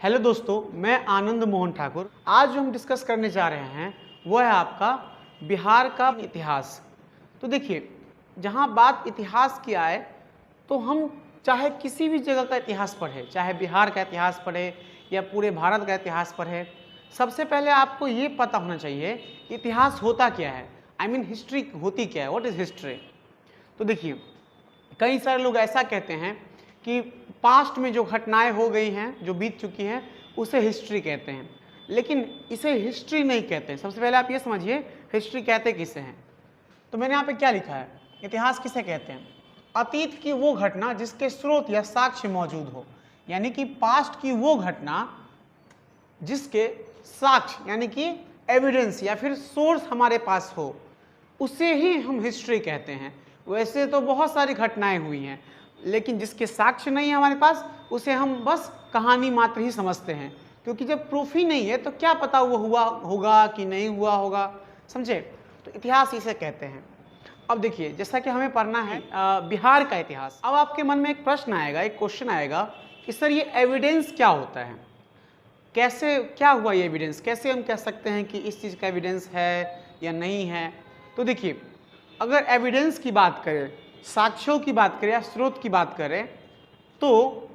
Hello दोस्तों, मैं आनंद मोहन ठाकुर। आज जो हम डिस्कस करने जा रहे हैं वो है आपका बिहार का इतिहास। तो देखिए, जहाँ बात इतिहास की आए तो हम चाहे किसी भी जगह का इतिहास पढ़े, चाहे बिहार का इतिहास पढ़े या पूरे भारत का इतिहास पढ़े, सबसे पहले आपको ये पता होना चाहिए कि इतिहास होता क्या है। हिस्ट्री होती क्या है, व्हाट इज़ हिस्ट्री। तो देखिए, कई सारे लोग ऐसा कहते हैं कि पास्ट में जो घटनाएं हो गई हैं, जो बीत चुकी हैं, उसे हिस्ट्री कहते हैं, लेकिन इसे हिस्ट्री नहीं कहते। सबसे पहले आप ये समझिए हिस्ट्री कहते किसे हैं। तो मैंने यहाँ पे क्या लिखा है, इतिहास किसे कहते हैं? अतीत की वो घटना जिसके स्रोत या साक्ष्य मौजूद हो, यानी कि पास्ट की वो घटना जिसके साक्ष्य यानी कि एविडेंस या फिर सोर्स हमारे पास हो, उसे ही हम हिस्ट्री कहते हैं। वैसे तो बहुत सारी घटनाएं हुई हैं, लेकिन जिसके साक्ष्य नहीं है हमारे पास, उसे हम बस कहानी मात्र ही समझते हैं, क्योंकि जब प्रूफ ही नहीं है तो क्या पता वो हुआ होगा कि नहीं हुआ होगा। समझे? तो इतिहास इसे कहते हैं। अब देखिए, जैसा कि हमें पढ़ना है बिहार का इतिहास। अब आपके मन में एक प्रश्न आएगा, एक क्वेश्चन आएगा कि सर ये एविडेंस क्या होता है, कैसे क्या हुआ ये एविडेंस, कैसे हम कह सकते हैं कि इस चीज़ का एविडेंस है या नहीं है। तो देखिए, अगर एविडेंस की बात करें, साक्ष्यों की बात करें या स्रोत की बात करें, तो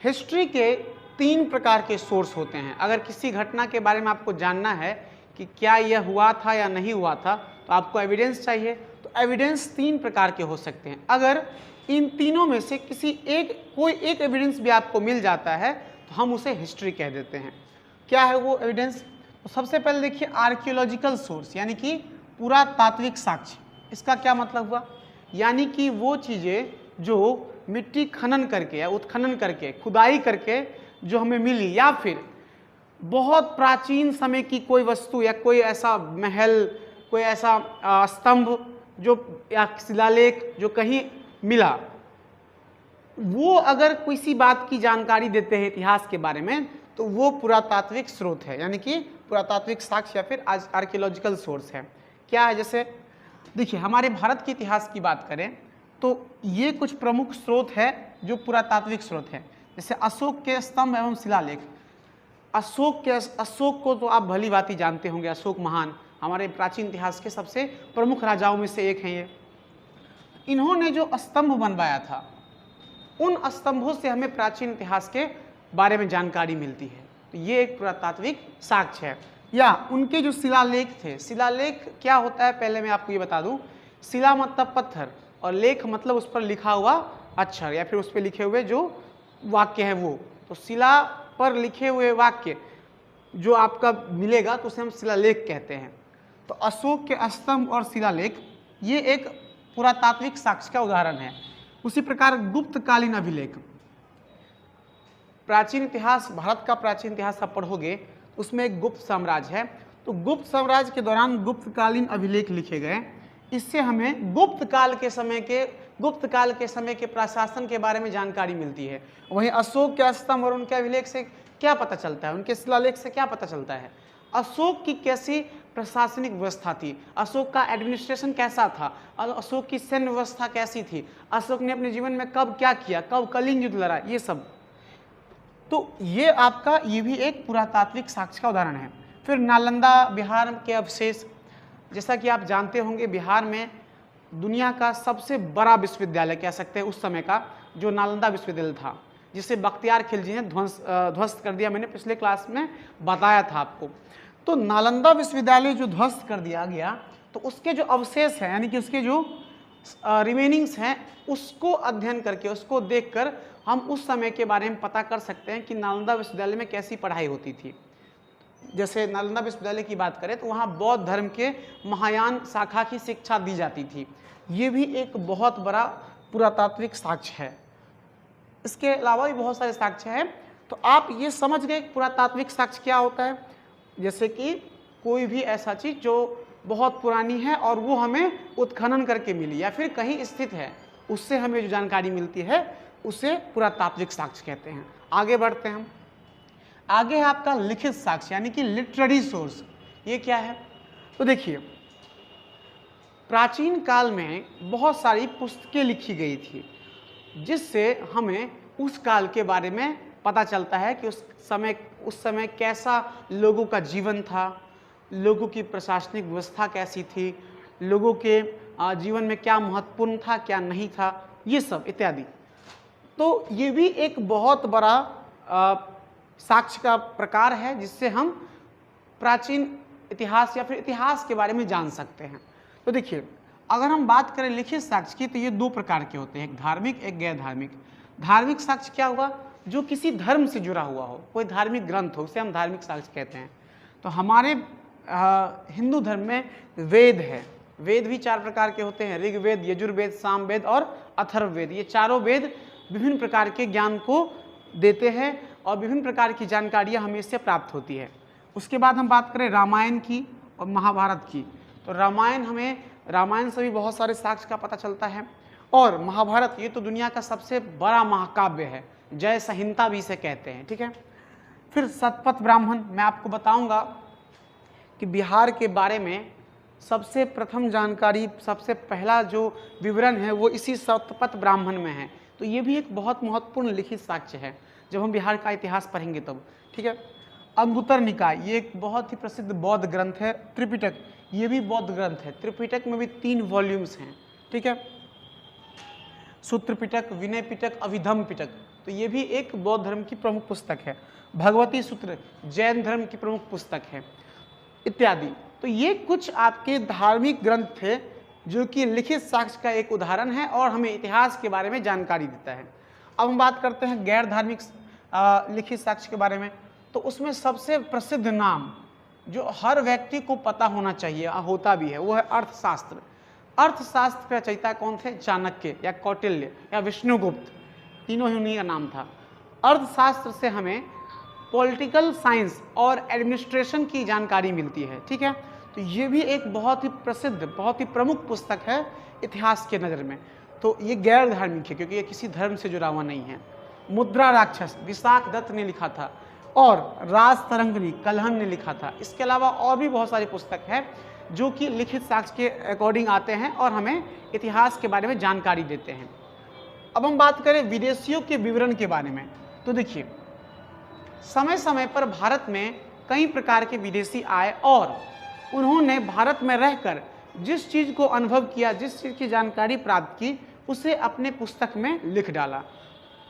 हिस्ट्री के 3 प्रकार के सोर्स होते हैं। अगर किसी घटना के बारे में आपको जानना है कि क्या यह हुआ था या नहीं हुआ था, तो आपको एविडेंस चाहिए। तो एविडेंस 3 प्रकार के हो सकते हैं। अगर इन तीनों में से कोई एक एविडेंस भी आपको मिल जाता है तो हम उसे हिस्ट्री कह देते हैं। क्या है वो एविडेंस? तो सबसे पहले देखिए, आर्कियोलॉजिकल सोर्स यानी कि पुरातात्विक साक्ष्य। इसका क्या मतलब हुआ? यानी कि वो चीज़ें जो मिट्टी खनन करके या उत्खनन करके, खुदाई करके जो हमें मिली, या फिर बहुत प्राचीन समय की कोई वस्तु या कोई ऐसा महल, कोई ऐसा स्तंभ जो या शिलालेख जो कहीं मिला, वो अगर किसी बात की जानकारी देते हैं इतिहास के बारे में, तो वो पुरातात्विक स्रोत है, यानी कि पुरातात्विक साक्ष्य या फिर आर्कियोलॉजिकल सोर्स है। क्या है? जैसे देखिए, हमारे भारत के इतिहास की बात करें तो ये कुछ प्रमुख स्रोत है जो पुरातात्विक स्रोत है। जैसे अशोक के स्तंभ एवं शिलालेख। अशोक को तो आप भली भांति जानते होंगे। अशोक महान हमारे प्राचीन इतिहास के सबसे प्रमुख राजाओं में से एक हैं। ये इन्होंने जो स्तंभ बनवाया था, उन स्तंभों से हमें प्राचीन इतिहास के बारे में जानकारी मिलती है। तो ये एक पुरातात्विक साक्ष्य है। या उनके जो शिलालेख थे, शिलालेख क्या होता है पहले मैं आपको ये बता दूं। शिला मतलब पत्थर और लेख मतलब उस पर लिखा हुआ अक्षर या फिर उस पर लिखे हुए जो वाक्य है वो। तो शिला पर लिखे हुए वाक्य जो आपका मिलेगा तो उसे हम शिलालेख कहते हैं। तो अशोक के स्तंभ और शिलालेख ये एक पुरातात्विक साक्ष्य का उदाहरण है। उसी प्रकार गुप्तकालीन अभिलेख। प्राचीन इतिहास, भारत का प्राचीन इतिहास आप पढ़ोगे, उसमें एक गुप्त साम्राज्य है। तो गुप्त साम्राज्य के दौरान गुप्तकालीन अभिलेख लिखे गए। इससे हमें गुप्त काल के समय के प्रशासन के बारे में जानकारी मिलती है। वहीं अशोक के स्तंभ और उनके अभिलेख से क्या पता चलता है, उनके शिलालेख से क्या पता चलता है? अशोक की कैसी प्रशासनिक व्यवस्था थी, अशोक का एडमिनिस्ट्रेशन कैसा था, अशोक की सैन्य व्यवस्था कैसी थी, अशोक ने अपने जीवन में कब क्या किया, कब कलिंग युद्ध लड़ा, ये सब। तो ये भी एक पुरातात्विक साक्ष्य का उदाहरण है। फिर नालंदा बिहार के अवशेष। जैसा कि आप जानते होंगे, बिहार में दुनिया का सबसे बड़ा विश्वविद्यालय कह सकते हैं उस समय का, जो नालंदा विश्वविद्यालय था, जिसे बख्तियार खिलजी ने ध्वस्त कर दिया। मैंने पिछले क्लास में बताया था आपको। तो नालंदा विश्वविद्यालय जो ध्वस्त कर दिया गया, तो उसके जो अवशेष हैं, यानी कि उसके जो रिमेनिंग्स हैं, उसको अध्ययन करके, उसको देखकर हम उस समय के बारे में पता कर सकते हैं कि नालंदा विश्वविद्यालय में कैसी पढ़ाई होती थी। जैसे नालंदा विश्वविद्यालय की बात करें तो वहाँ बौद्ध धर्म के महायान शाखा की शिक्षा दी जाती थी। ये भी एक बहुत बड़ा पुरातात्विक साक्ष्य है। इसके अलावा भी बहुत सारे साक्ष्य हैं। तो आप ये समझ गए पुरातात्विक साक्ष्य क्या होता है। जैसे कि कोई भी ऐसा चीज़ जो बहुत पुरानी है और वो हमें उत्खनन करके मिली या फिर कहीं स्थित है, उससे हमें जो जानकारी मिलती है उसे पुरातात्विक साक्ष्य कहते हैं। आगे बढ़ते हैं हम। आगे है आपका लिखित साक्ष्य यानी कि लिटरेरी सोर्स। ये क्या है? तो देखिए, प्राचीन काल में बहुत सारी पुस्तकें लिखी गई थी जिससे हमें उस काल के बारे में पता चलता है कि उस समय कैसा लोगों का जीवन था, लोगों की प्रशासनिक व्यवस्था कैसी थी, लोगों के जीवन में क्या महत्वपूर्ण था, क्या नहीं था, ये सब इत्यादि। तो ये भी एक बहुत बड़ा साक्ष्य का प्रकार है जिससे हम प्राचीन इतिहास या फिर इतिहास के बारे में जान सकते हैं। तो देखिए, अगर हम बात करें लिखित साक्ष्य की तो ये दो प्रकार के होते हैं, एक धार्मिक, एक गैर धार्मिक। धार्मिक साक्ष्य क्या हुआ? जो किसी धर्म से जुड़ा हुआ हो, कोई धार्मिक ग्रंथ हो, उसे हम धार्मिक साक्ष्य कहते हैं। तो हमारे हिंदू धर्म में वेद है। वेद भी 4 प्रकार के होते हैं, ऋग्वेद, यजुर्वेद, सामवेद और अथर्ववेद। ये चारों वेद विभिन्न प्रकार के ज्ञान को देते हैं और विभिन्न प्रकार की जानकारियाँ हमें इससे प्राप्त होती है। उसके बाद हम बात करें रामायण की और महाभारत की, तो रामायण से भी बहुत सारे साक्ष्य का पता चलता है। और महाभारत, ये तो दुनिया का सबसे बड़ा महाकाव्य है, जय संहिता भी इसे कहते हैं, ठीक है। फिर शतपथ ब्राह्मण, मैं आपको बताऊंगा कि बिहार के बारे में सबसे प्रथम जानकारी, सबसे पहला जो विवरण है वो इसी शतपथ ब्राह्मण में है। तो ये भी एक बहुत महत्वपूर्ण लिखित साक्ष्य है जब हम बिहार का इतिहास पढ़ेंगे तब, ठीक है। अंगुत्तर निकाय, ये एक बहुत ही प्रसिद्ध बौद्ध ग्रंथ है। त्रिपिटक, ये भी बौद्ध ग्रंथ है। त्रिपिटक में भी 3 वॉल्यूम्स हैं, ठीक है। सूत्र पिटक, विनय पिटक, अभिधम पिटक, तो ये भी एक बौद्ध धर्म की प्रमुख पुस्तक है। भगवती सूत्र जैन धर्म की प्रमुख पुस्तक है, इत्यादि। तो ये कुछ आपके धार्मिक ग्रंथ थे जो कि लिखित साक्ष्य का एक उदाहरण है और हमें इतिहास के बारे में जानकारी देता है। अब हम बात करते हैं गैर धार्मिक लिखित साक्ष्य के बारे में। तो उसमें सबसे प्रसिद्ध नाम जो हर व्यक्ति को पता होना चाहिए, होता भी है, वो है अर्थशास्त्र। अर्थशास्त्र के रचयिता कौन थे? चाणक्य या कौटिल्य या विष्णुगुप्त, तीनों ही उन्हीं का नाम था। अर्थशास्त्र से हमें पॉलिटिकल साइंस और एडमिनिस्ट्रेशन की जानकारी मिलती है, ठीक है। तो ये भी एक बहुत ही प्रसिद्ध, बहुत ही प्रमुख पुस्तक है इतिहास के नज़र में। तो ये गैर धार्मिक है क्योंकि ये किसी धर्म से जुड़ा हुआ नहीं है। मुद्रा राक्षस विशाख दत्त ने लिखा था और राज तरंगिणी कलहन ने लिखा था। इसके अलावा और भी बहुत सारी पुस्तक है जो कि लिखित साक्ष्य के अकॉर्डिंग आते हैं और हमें इतिहास के बारे में जानकारी देते हैं। अब हम बात करें विदेशियों के विवरण के बारे में। तो देखिए, समय समय पर भारत में कई प्रकार के विदेशी आए और उन्होंने भारत में रहकर जिस चीज़ को अनुभव किया, जिस चीज़ की जानकारी प्राप्त की, उसे अपने पुस्तक में लिख डाला।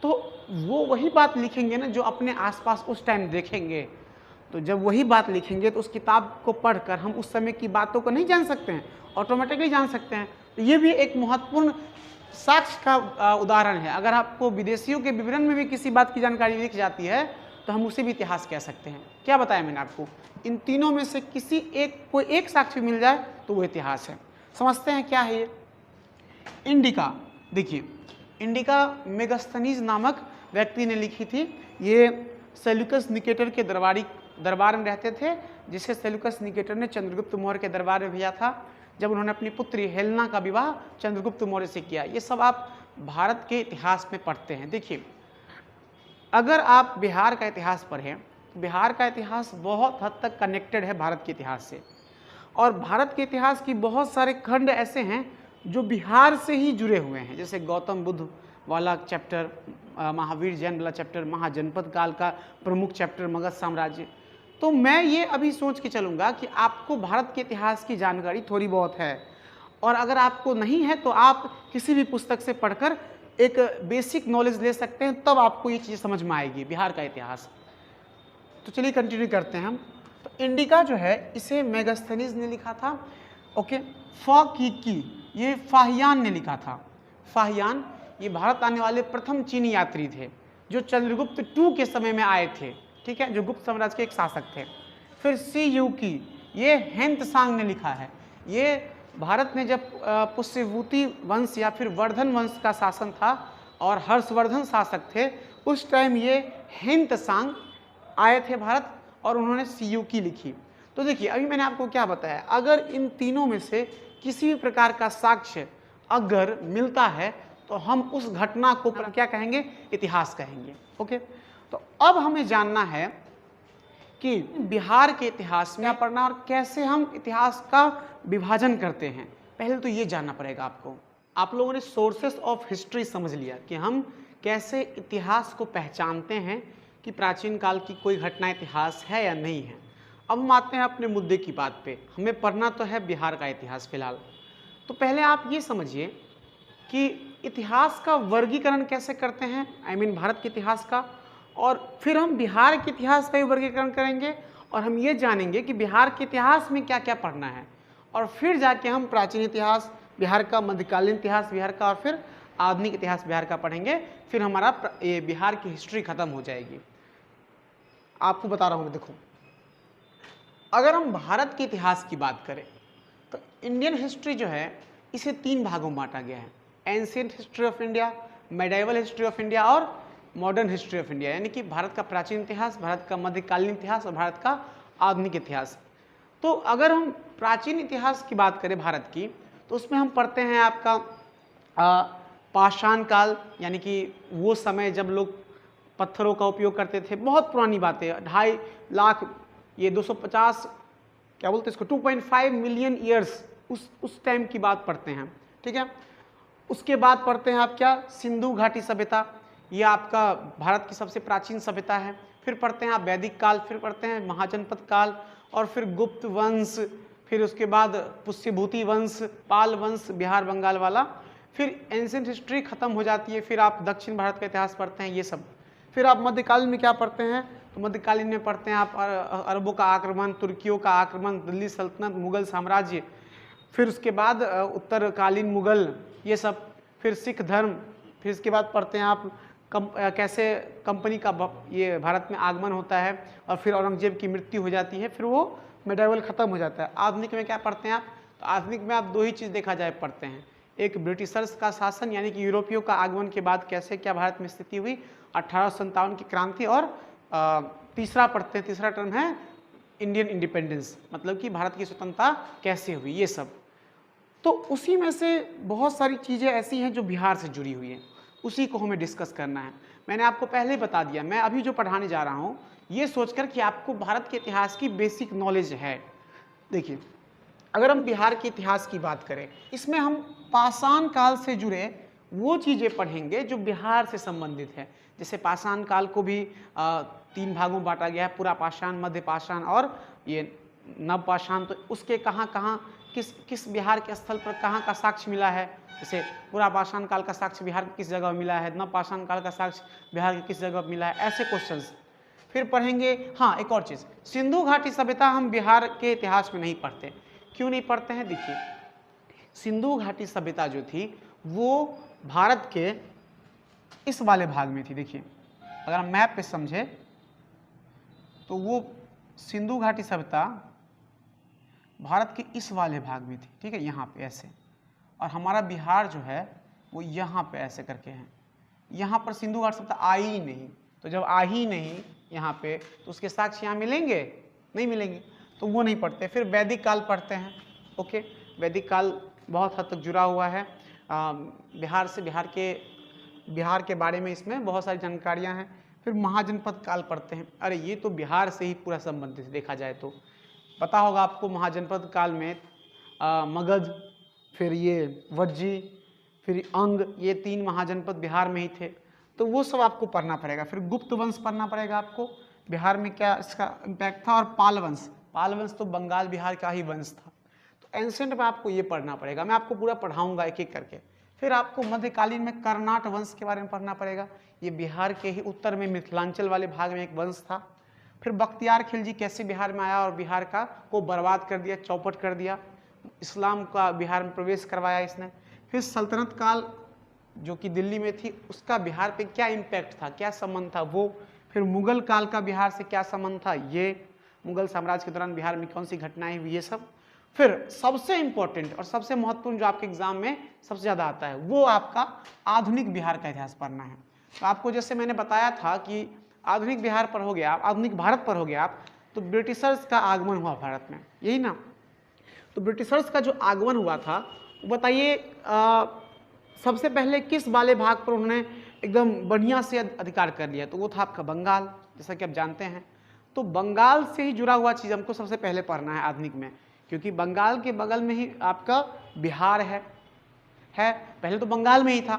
तो वो वही बात लिखेंगे ना जो अपने आसपास उस टाइम देखेंगे। तो जब वही बात लिखेंगे तो उस किताब को पढ़कर हम उस समय की बातों को नहीं जान सकते हैं, ऑटोमेटिकली जान सकते हैं। तो ये भी एक महत्वपूर्ण साक्ष्य का उदाहरण है। अगर आपको विदेशियों के विवरण में भी किसी बात की जानकारी लिख जाती है तो हम उसे भी इतिहास कह सकते हैं। क्या बताया मैंने आपको? इन तीनों में से किसी कोई एक साक्ष्य मिल जाए तो वो इतिहास है। समझते हैं क्या है ये। इंडिका, देखिए, इंडिका मेगास्थनीज नामक व्यक्ति ने लिखी थी। ये सेल्यूकस निकेटर के दरबार में रहते थे, जिसे सेल्यूकस निकेटर ने चंद्रगुप्त मौर्य के दरबार में भेजा था जब उन्होंने अपनी पुत्री हेलेना का विवाह चंद्रगुप्त मौर्य से किया। ये सब आप भारत के इतिहास में पढ़ते हैं। देखिए, अगर आप बिहार का इतिहास पढ़ें तो बिहार का इतिहास बहुत हद तक कनेक्टेड है भारत के इतिहास से। और भारत के इतिहास की बहुत सारे खंड ऐसे हैं जो बिहार से ही जुड़े हुए हैं, जैसे गौतम बुद्ध वाला चैप्टर, महावीर जैन वाला चैप्टर, महाजनपद काल का प्रमुख चैप्टर, मगध साम्राज्य। तो मैं ये अभी सोच के चलूँगा कि आपको भारत के इतिहास की जानकारी थोड़ी बहुत है, और अगर आपको नहीं है तो आप किसी भी पुस्तक से पढ़कर एक बेसिक नॉलेज ले सकते हैं, तब आपको ये चीज़ समझ में आएगी बिहार का इतिहास। तो चलिए कंटिन्यू करते हैं हम। तो इंडिका जो है इसे मेगास्थनीज ने लिखा था, ओके। की ये फाहियान ने लिखा था। फाहियान ये भारत आने वाले प्रथम चीनी यात्री थे जो चंद्रगुप्त II के समय में आए थे, ठीक है, जो गुप्त साम्राज्य के एक शासक थे। फिर की ये हेंतसांग ने लिखा है। ये भारत में जब पुष्यभूति वंश या फिर वर्धन वंश का शासन था और हर्षवर्धन शासक थे, उस टाइम ये हेंतसांग आए थे भारत और उन्होंने की लिखी। तो देखिए, अभी मैंने आपको क्या बताया, अगर इन तीनों में से किसी भी प्रकार का साक्ष्य अगर मिलता है तो हम उस घटना को क्या कहेंगे? इतिहास कहेंगे, ओके। तो अब हमें जानना है कि बिहार के इतिहास में पढ़ना और कैसे हम इतिहास का विभाजन करते हैं। पहले तो ये जानना पड़ेगा आपको। आप लोगों ने सोर्सेस ऑफ हिस्ट्री समझ लिया कि हम कैसे इतिहास को पहचानते हैं, कि प्राचीन काल की कोई घटना इतिहास है या नहीं है। अब हम आते हैं अपने मुद्दे की बात पे। हमें पढ़ना तो है बिहार का इतिहास फिलहाल। तो पहले आप ये समझिए कि इतिहास का वर्गीकरण कैसे करते हैं, भारत के इतिहास का, और फिर हम बिहार के इतिहास का भी वर्गीकरण करेंगे और हम ये जानेंगे कि बिहार के इतिहास में क्या क्या पढ़ना है, और फिर जाके हम प्राचीन इतिहास बिहार का, मध्यकालीन इतिहास बिहार का, और फिर आधुनिक इतिहास बिहार का पढ़ेंगे। फिर हमारा ये बिहार की हिस्ट्री खत्म हो जाएगी। आपको बता रहा हूँ, देखो, अगर हम भारत के इतिहास की बात करें तो इंडियन हिस्ट्री जो है इसे 3 भागों में बांटा गया है। Ancient history of India, medieval history of India और मॉडर्न हिस्ट्री ऑफ इंडिया, यानी कि भारत का प्राचीन इतिहास, भारत का मध्यकालीन इतिहास और भारत का आधुनिक इतिहास। तो अगर हम प्राचीन इतिहास की बात करें भारत की, तो उसमें हम पढ़ते हैं आपका पाषाण काल, यानी कि वो समय जब लोग पत्थरों का उपयोग करते थे। बहुत पुरानी बातें, 2.5 लाख, ये 250, क्या बोलते हैं इसको, 2.5 मिलियन ईयर्स, उस टाइम की बात पढ़ते हैं, ठीक है। उसके बाद पढ़ते हैं आप क्या, सिंधु घाटी सभ्यता, ये आपका भारत की सबसे प्राचीन सभ्यता है। फिर पढ़ते हैं आप वैदिक काल, फिर पढ़ते हैं महाजनपद काल, और फिर गुप्त वंश, फिर उसके बाद पुष्यभूति वंश, पाल वंश, बिहार बंगाल वाला। फिर एंशिएंट हिस्ट्री खत्म हो जाती है, फिर आप दक्षिण भारत का इतिहास पढ़ते हैं, ये सब। फिर आप मध्यकालीन में क्या पढ़ते हैं, तो मध्यकालीन में पढ़ते हैं आप अरबों का आक्रमण, तुर्कियों का आक्रमण, दिल्ली सल्तनत, मुगल साम्राज्य, फिर उसके बाद उत्तरकालीन मुगल, ये सब। फिर सिख धर्म, फिर इसके बाद पढ़ते हैं आप कैसे कंपनी का ये भारत में आगमन होता है, और फिर औरंगजेब की मृत्यु हो जाती है, फिर वो मेडाइवल खत्म हो जाता है। आधुनिक में क्या पढ़ते हैं आप, तो आधुनिक में आप 2 ही चीज़ देखा जाए पढ़ते हैं, एक ब्रिटिशर्स का शासन, यानी कि यूरोपियों का आगमन के बाद कैसे क्या भारत में स्थिति हुई, 1857 की क्रांति, और तीसरा पढ़ते हैं, तीसरा टर्म है इंडियन इंडिपेंडेंस, मतलब कि भारत की स्वतंत्रता कैसे हुई, ये सब। तो उसी में से बहुत सारी चीज़ें ऐसी हैं जो बिहार से जुड़ी हुई हैं, उसी को हमें डिस्कस करना है। मैंने आपको पहले ही बता दिया, मैं अभी जो पढ़ाने जा रहा हूँ ये सोचकर कि आपको भारत के इतिहास की बेसिक नॉलेज है। देखिए, अगर हम बिहार के इतिहास की बात करें, इसमें हम पाषाण काल से जुड़े वो चीज़ें पढ़ेंगे जो बिहार से संबंधित है। जैसे पाषाण काल को भी 3 भागों में बांटा गया है, पूरा पाषाण, मध्य पाषाण और ये नव पाषाण। तो उसके कहाँ कहाँ किस बिहार के स्थल पर कहाँ का साक्ष्य मिला है, जैसे पूरा पाषाण काल का साक्ष्य बिहार के किस जगह मिला है, नव पाषाण काल का साक्ष्य बिहार के किस जगह मिला है, ऐसे क्वेश्चंस। फिर पढ़ेंगे, हाँ एक और चीज़, सिंधु घाटी सभ्यता हम बिहार के इतिहास में नहीं पढ़ते। क्यों नहीं पढ़ते हैं, देखिए, सिंधु घाटी सभ्यता जो थी वो भारत के इस वाले भाग में थी। देखिए, अगर हम मैप पे समझे तो वो सिंधु घाटी सभ्यता भारत के इस वाले भाग में थी, ठीक है, यहाँ पे ऐसे, और हमारा बिहार जो है वो यहाँ पे ऐसे करके है। यहाँ पर सिंधु घाटी सभ्यता आई ही नहीं, तो जब आई ही नहीं यहाँ पे, तो उसके साक्ष्य यहाँ मिलेंगे, नहीं मिलेंगे, तो वो नहीं पढ़ते। फिर वैदिक काल पढ़ते हैं, ओके, वैदिक काल बहुत हद तक जुड़ा हुआ है बिहार से, बिहार के बारे में इसमें बहुत सारी जानकारियाँ हैं। फिर महाजनपद काल पढ़ते हैं, अरे ये तो बिहार से ही पूरा संबंधित देखा जाए तो। पता होगा आपको महाजनपद काल में मगध, फिर ये वज्जी, फिर अंग, ये 3 महाजनपद बिहार में ही थे, तो वो सब आपको पढ़ना पड़ेगा। फिर गुप्त वंश पढ़ना पड़ेगा आपको, बिहार में क्या इसका इम्पैक्ट था, और पाल वंश तो बंगाल बिहार का ही वंश था। तो एंशिएंट में आपको ये पढ़ना पड़ेगा, मैं आपको पूरा पढ़ाऊंगा एक एक करके। फिर आपको मध्यकालीन में कर्नाट वंश के बारे में पढ़ना पड़ेगा, ये बिहार के ही उत्तर में मिथिलांचल वाले भाग में एक वंश था। फिर बख्तियार खिलजी कैसे बिहार में आया और बिहार का को बर्बाद कर दिया, चौपट कर दिया, इस्लाम का बिहार में प्रवेश करवाया इसने। फिर सल्तनत काल जो कि दिल्ली में थी, उसका बिहार पे क्या इम्पैक्ट था, क्या संबंध था वो। फिर मुगल काल का बिहार से क्या संबंध था, ये मुगल साम्राज्य के दौरान बिहार में कौन सी घटनाएं हुई, ये सब। फिर सबसे इंपॉर्टेंट और सबसे महत्वपूर्ण जो आपके एग्जाम में सबसे ज़्यादा आता है, वो आपका आधुनिक बिहार का इतिहास पढ़ना है। तो आपको जैसे मैंने बताया था कि आधुनिक बिहार पर हो गया आप, आधुनिक भारत पर हो गया आप, तो ब्रिटिशर्स का आगमन हुआ भारत में, यही ना। तो ब्रिटिशर्स का जो आगमन हुआ था, बताइए सबसे पहले किस वाले भाग पर उन्होंने एकदम बढ़िया से अधिकार कर लिया, तो वो था आपका बंगाल, जैसा कि आप जानते हैं। तो बंगाल से ही जुड़ा हुआ चीज़ हमको सबसे पहले पढ़ना है आधुनिक में, क्योंकि बंगाल के बगल में ही आपका बिहार है, पहले तो बंगाल में ही था।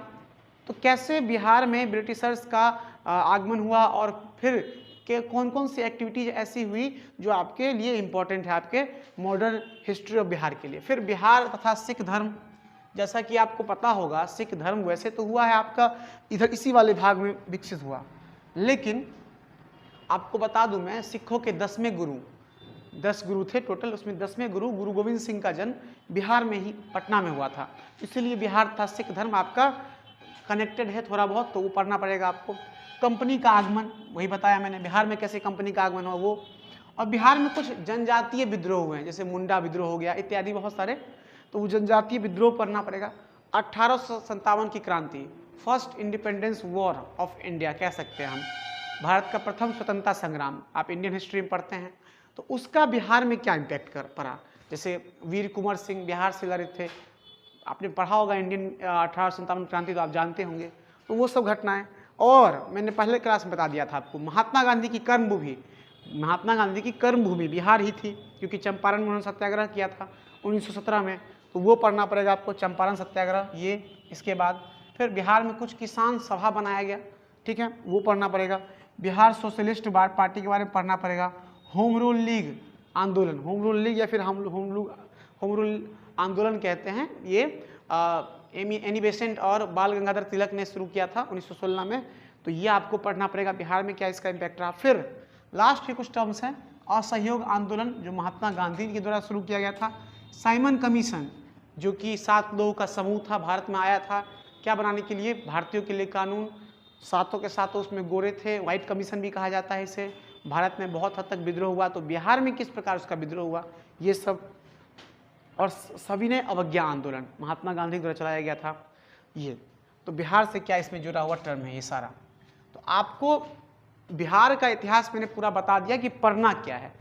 तो कैसे बिहार में ब्रिटिशर्स का आगमन हुआ और फिर के कौन कौन सी एक्टिविटीज ऐसी हुई जो आपके लिए इम्पोर्टेंट है आपके मॉडर्न हिस्ट्री ऑफ बिहार के लिए। फिर बिहार तथा सिख धर्म, जैसा कि आपको पता होगा सिख धर्म वैसे तो हुआ है आपका इधर इसी वाले भाग में विकसित हुआ, लेकिन आपको बता दूं मैं सिखों के 10वें गुरु, 10 गुरु थे टोटल, उसमें 10वें गुरु गुरु गोविंद सिंह का जन्म बिहार में ही पटना में हुआ था, इसीलिए बिहार तथा सिख धर्म आपका कनेक्टेड है थोड़ा बहुत, तो वो पढ़ना पड़ेगा आपको। कंपनी का आगमन वही बताया मैंने, बिहार में कैसे कंपनी का आगमन हुआ वो, और बिहार में कुछ जनजातीय विद्रोह हुए हैं जैसे मुंडा विद्रोह हो गया इत्यादि बहुत सारे, तो वो जनजातीय विद्रोह पढ़ना पड़ेगा। 1857 की क्रांति, first independence war of India कह सकते हैं हम, भारत का प्रथम स्वतंत्रता संग्राम, आप इंडियन हिस्ट्री में पढ़ते हैं, तो उसका बिहार में क्या इम्पैक्ट कर पड़ा। जैसे वीर कुंवर सिंह बिहार से लड़े थे, आपने पढ़ा होगा इंडियन 1857 क्रांति तो आप जानते होंगे, तो वो सब घटनाएं। और मैंने पहले क्लास में बता दिया था आपको महात्मा गांधी की कर्मभूमि, महात्मा गांधी की कर्मभूमि बिहार ही थी, क्योंकि चंपारण में उन्होंने सत्याग्रह किया था 1917 में, तो वो पढ़ना पड़ेगा आपको, चंपारण सत्याग्रह ये। इसके बाद फिर बिहार में कुछ किसान सभा बनाया गया, ठीक है, वो पढ़ना पड़ेगा। बिहार सोशलिस्ट पार्टी के बारे में पढ़ना पड़ेगा। होम रूल लीग आंदोलन, होम रूल लीग या फिर होम रूल आंदोलन कहते हैं, ये एनी बेसेंट और बाल गंगाधर तिलक ने शुरू किया था 1916 में, तो ये आपको पढ़ना पड़ेगा बिहार में क्या इसका इम्पैक्ट रहा। फिर लास्ट के कुछ टर्म्स हैं, असहयोग आंदोलन जो महात्मा गांधी के द्वारा शुरू किया गया था। साइमन कमीशन जो कि 7 लोगों का समूह था, भारत में आया था क्या बनाने के लिए, भारतीयों के लिए कानून, सातों के सातों उसमें गोरे थे, व्हाइट कमीशन भी कहा जाता है इसे। भारत में बहुत हद तक विद्रोह हुआ, तो बिहार में किस प्रकार उसका विद्रोह हुआ ये सब, और सभी ने अवज्ञा आंदोलन महात्मा गांधी द्वारा चलाया गया था ये, तो बिहार से क्या इसमें जुड़ा हुआ टर्म है ये सारा। तो आपको बिहार का इतिहास मैंने पूरा बता दिया कि पढ़ना क्या है।